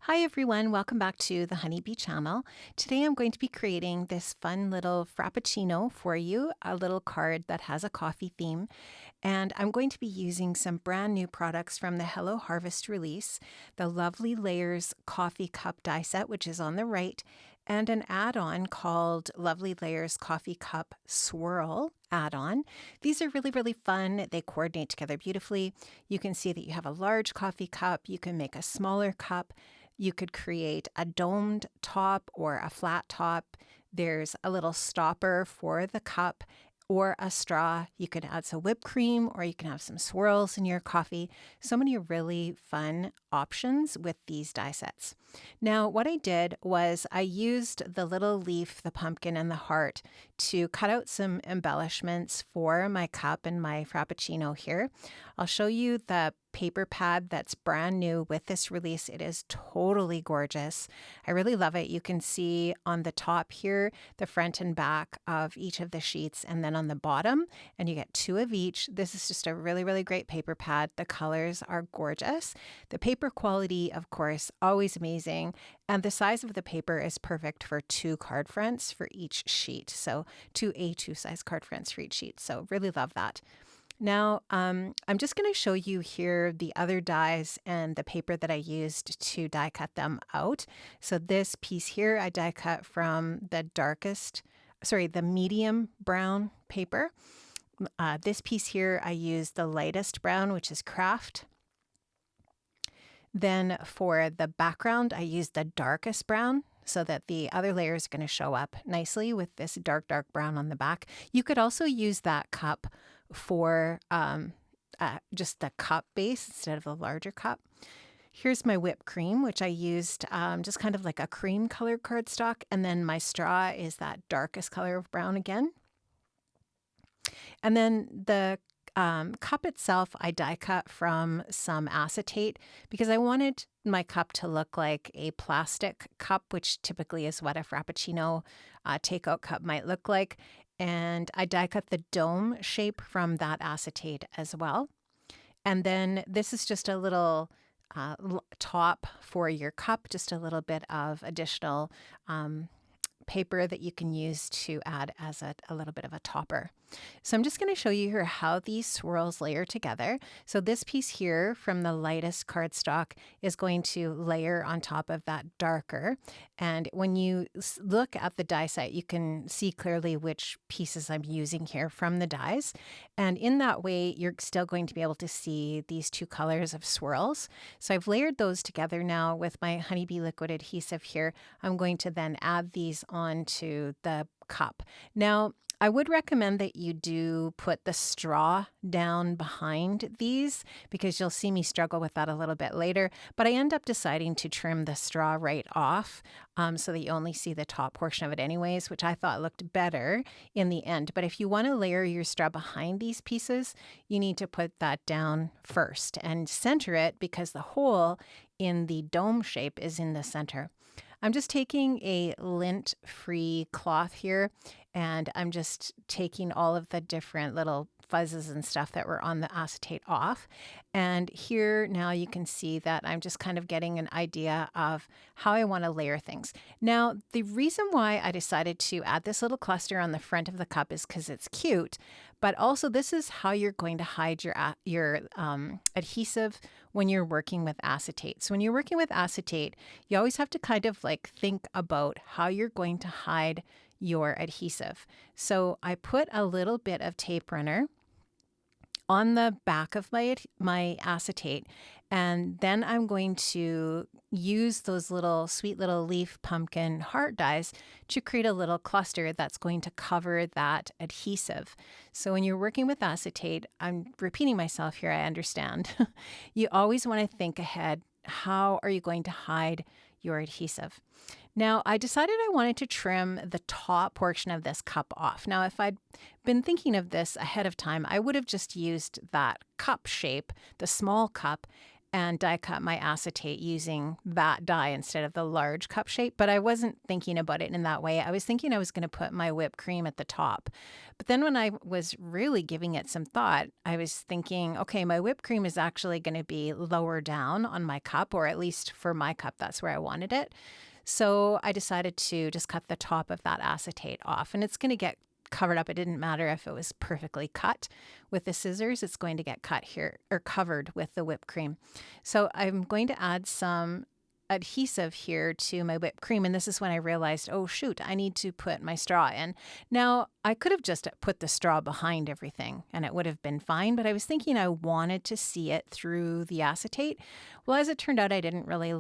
Hi everyone, welcome back to the Honeybee channel. Today I'm going to be creating this fun little Frappuccino for you, a little card that has a coffee theme. And I'm going to be using some brand new products from the Hello Harvest release, the Lovely Layers Coffee Cup die set, which is on the right, and an add-on called Lovely Layers Coffee Cup Swirl add-on. These are really fun. They coordinate together beautifully. You can see that you have a large coffee cup. You can make a smaller cup. You could create a domed top or a flat top. There's a little stopper for the cup or a straw. You could add some whipped cream or you can have some swirls in your coffee. So many really fun options with these die sets. Now, what I did was I used the little leaf, the pumpkin, and the heart to cut out some embellishments for my cup and my Frappuccino here. I'll show you the paper pad that's brand new with this release. It is totally gorgeous. I really love it. You can see on the top here the front and back of each of the sheets, and then on the bottom, and you get two of each. This is just a really great paper pad. The colors are gorgeous. The paper quality, of course, always amazing, and the size of the paper is perfect for two card fronts for each sheet. So two A2 size card fronts for each sheet. So really love that. Now, I'm just going to show you here the other dies and the paper that I used to die cut them out. So this piece here, I die cut from the medium brown paper. This piece here, I used the lightest brown, which is Craft. Then for the background, I used the darkest brown, so that the other layer is going to show up nicely with this dark brown on the back. You could also use that cup for just the cup base instead of the larger cup. Here's my whipped cream, which I used just kind of like a cream colored cardstock. And then my straw is that darkest color of brown again. And then the cup itself, I die cut from some acetate because I wanted my cup to look like a plastic cup, which typically is what a Frappuccino takeout cup might look like. And I die cut the dome shape from that acetate as well. And then this is just a little top for your cup, just a little bit of additional paper that you can use to add as a little bit of a topper. So I'm just going to show you here how these swirls layer together. So this piece here from the lightest cardstock is going to layer on top of that darker. And when you look at the die set, you can see clearly which pieces I'm using here from the dies. And in that way, you're still going to be able to see these two colors of swirls. So I've layered those together now with my Honeybee liquid adhesive here. I'm going to then add these onto the cup. Now, I would recommend that you do put the straw down behind these because you'll see me struggle with that a little bit later. But I end up deciding to trim the straw right off so that you only see the top portion of it anyways, which I thought looked better in the end. But if you want to layer your straw behind these pieces, you need to put that down first and center it because the hole in the dome shape is in the center. I'm just taking a lint-free cloth here, and I'm just taking all of the different little fuzzes and stuff that were on the acetate off. And here now you can see that I'm just kind of getting an idea of how I want to layer things. Now, the reason why I decided to add this little cluster on the front of the cup is because it's cute, but also this is how you're going to hide your adhesive when you're working with acetate. So when you're working with acetate, you always have to kind of like think about how you're going to hide your adhesive. So I put a little bit of tape runner on the back of my acetate, and then I'm going to use those little sweet little leaf pumpkin heart dies to create a little cluster that's going to cover that adhesive. So when you're working with acetate, I'm repeating myself here, I understand. You always want to think ahead. How are you going to hide your adhesive? Now, I decided I wanted to trim the top portion of this cup off. Now, if I'd been thinking of this ahead of time, I would have just used that cup shape, the small cup, and die cut my acetate using that die instead of the large cup shape. But I wasn't thinking about it in that way. I was thinking I was going to put my whipped cream at the top. But then when I was really giving it some thought, I was thinking, okay, my whipped cream is actually going to be lower down on my cup, or at least for my cup, that's where I wanted it. So I decided to just cut the top of that acetate off, and it's going to get covered up. It didn't matter if it was perfectly cut with the scissors, it's going to get cut here or covered with the whipped cream. So I'm going to add some adhesive here to my whipped cream, and this is when I realized, oh shoot, I need to put my straw in. Now I could have just put the straw behind everything and it would have been fine, but I was thinking I wanted to see it through the acetate. Well, as it turned out, I didn't really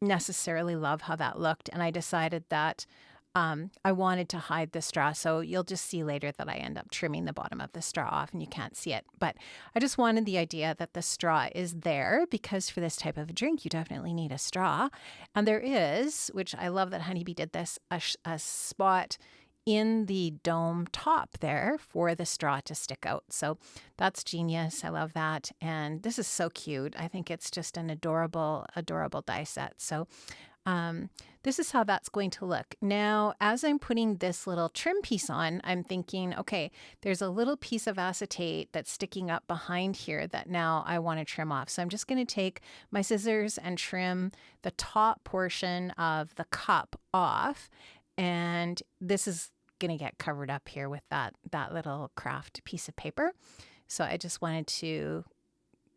necessarily love how that looked, and I decided that I wanted to hide the straw. So you'll just see later that I end up trimming the bottom of the straw off and you can't see it. But I just wanted the idea that the straw is there, because for this type of drink, you definitely need a straw. And there is, which I love that Honeybee did this, a spot in the dome top there for the straw to stick out. So that's genius. I love that. And this is so cute. I think it's just an adorable, adorable die set. So this is how that's going to look. Now, as I'm putting this little trim piece on, I'm thinking, okay, there's a little piece of acetate that's sticking up behind here that now I want to trim off. So I'm just going to take my scissors and trim the top portion of the cup off. And this is going to get covered up here with that little craft piece of paper. So I just wanted to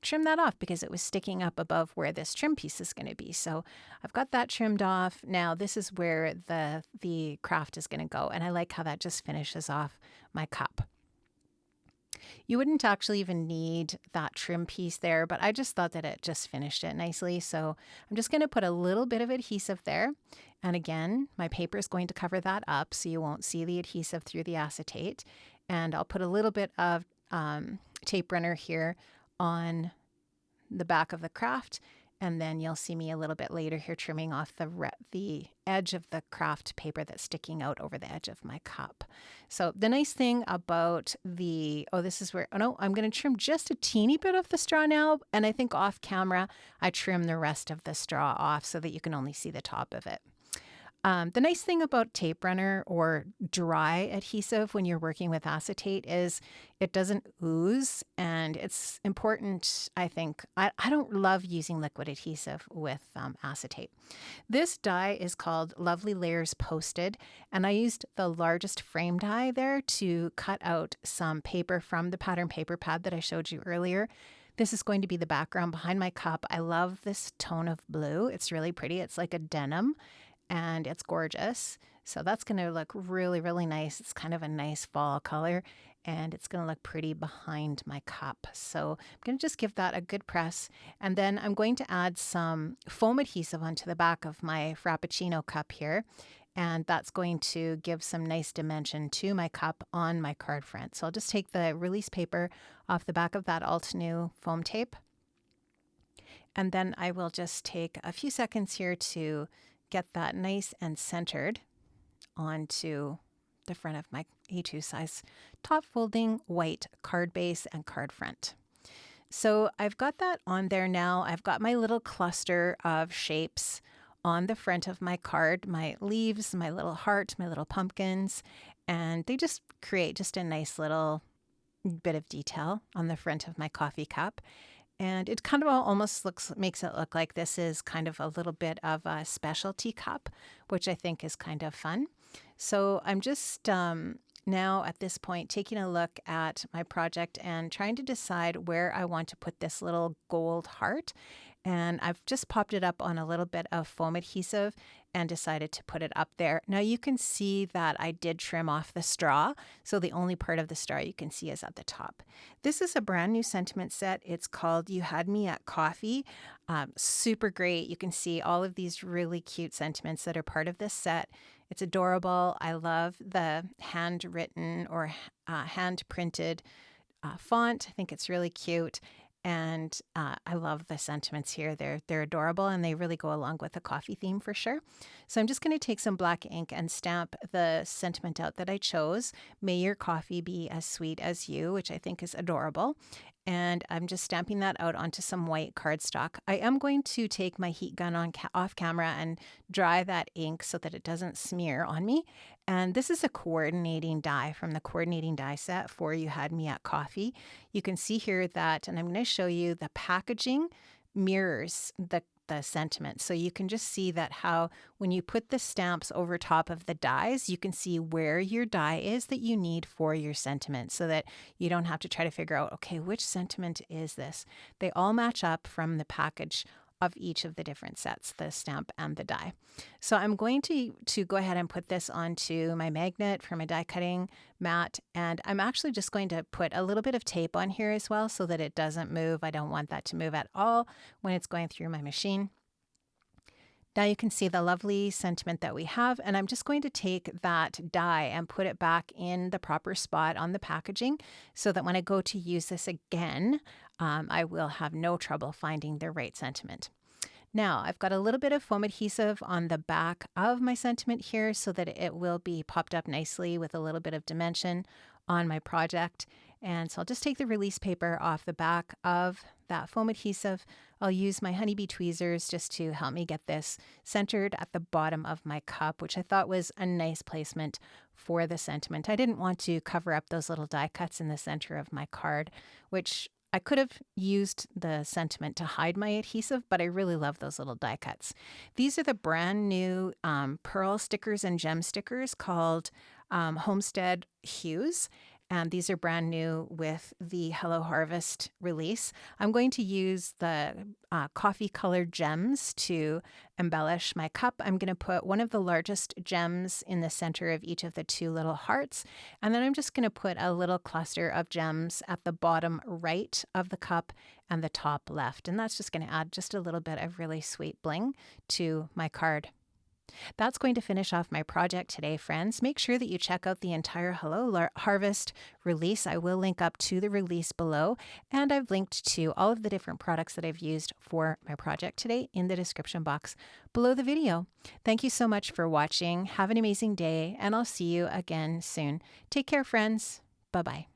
trim that off because it was sticking up above where this trim piece is going to be. So I've got that trimmed off. Now this is where the craft is going to go. And I like how that just finishes off my cup. You wouldn't actually even need that trim piece there, but I just thought that it just finished it nicely. So I'm just going to put a little bit of adhesive there. And again, my paper is going to cover that up so you won't see the adhesive through the acetate. And I'll put a little bit of tape runner here on the back of the craft, and then you'll see me a little bit later here trimming off the edge of the craft paper that's sticking out over the edge of my cup. So the nice thing about this is where, I'm going to trim just a teeny bit of the straw now, and I think off camera I trim the rest of the straw off so that you can only see the top of it. The nice thing about tape runner or dry adhesive when you're working with acetate is it doesn't ooze, and it's important, I think. I don't love using liquid adhesive with acetate. This die is called Lovely Layers Posted, and I used the largest frame die there to cut out some paper from the pattern paper pad that I showed you earlier. This is going to be the background behind my cup. I love this tone of blue. It's really pretty. It's like a denim, and it's gorgeous. So that's going to look really, really nice. It's kind of a nice fall color, and it's going to look pretty behind my cup. So I'm going to just give that a good press, and then I'm going to add some foam adhesive onto the back of my Frappuccino cup here, and that's going to give some nice dimension to my cup on my card front. So I'll just take the release paper off the back of that Alt New foam tape, and then I will just take a few seconds here to get that nice and centered onto the front of my A2 size top folding white card base and card front. So I've got that on there now. I've got my little cluster of shapes on the front of my card, my leaves, my little heart, my little pumpkins, and they just create just a nice little bit of detail on the front of my coffee cup. And it kind of almost makes it look like this is kind of a little bit of a specialty cup, which I think is kind of fun. So I'm just now at this point taking a look at my project and trying to decide where I want to put this little gold heart. And I've just popped it up on a little bit of foam adhesive and decided to put it up there. Now you can see that I did trim off the straw, so the only part of the straw you can see is at the top. This is a brand new sentiment set. It's called You Had Me at Coffee. Super great. You can see all of these really cute sentiments that are part of this set. It's adorable. I love the handwritten or hand-printed font. I think it's really cute. And I love the sentiments here. They're adorable, and they really go along with the coffee theme for sure. So I'm just going to take some black ink and stamp the sentiment out that I chose. May your coffee be as sweet as you, which I think is adorable. And I'm just stamping that out onto some white cardstock. I am going to take my heat gun off camera and dry that ink so that it doesn't smear on me. And this is a coordinating die from the coordinating die set for You Had Me at Coffee. You can see here that, and I'm going to show you the packaging mirrors the sentiment. So you can just see that how when you put the stamps over top of the dies, you can see where your die is that you need for your sentiment so that you don't have to try to figure out, okay, which sentiment is this? They all match up from the package of each of the different sets, the stamp and the die. So I'm going to go ahead and put this onto my magnet for my die cutting mat, and I'm actually just going to put a little bit of tape on here as well so that it doesn't move. I don't want that to move at all when it's going through my machine. Now you can see the lovely sentiment that we have, and I'm just going to take that die and put it back in the proper spot on the packaging so that when I go to use this again, I will have no trouble finding the right sentiment. Now I've got a little bit of foam adhesive on the back of my sentiment here so that it will be popped up nicely with a little bit of dimension on my project. And so I'll just take the release paper off the back of that foam adhesive. I'll use my honeybee tweezers just to help me get this centered at the bottom of my cup, which I thought was a nice placement for the sentiment. I didn't want to cover up those little die cuts in the center of my card, which I could have used the sentiment to hide my adhesive, but I really love those little die cuts. These are the brand new pearl stickers and gem stickers called Homestead Hues. And these are brand new with the Hello Harvest release. I'm going to use the coffee colored gems to embellish my cup. I'm going to put one of the largest gems in the center of each of the two little hearts. And then I'm just going to put a little cluster of gems at the bottom right of the cup and the top left. And that's just going to add just a little bit of really sweet bling to my card. That's going to finish off my project today, friends. Make sure that you check out the entire Hello Harvest release. I will link up to the release below, and I've linked to all of the different products that I've used for my project today in the description box below the video. Thank you so much for watching. Have an amazing day, and I'll see you again soon. Take care, friends. Bye-bye.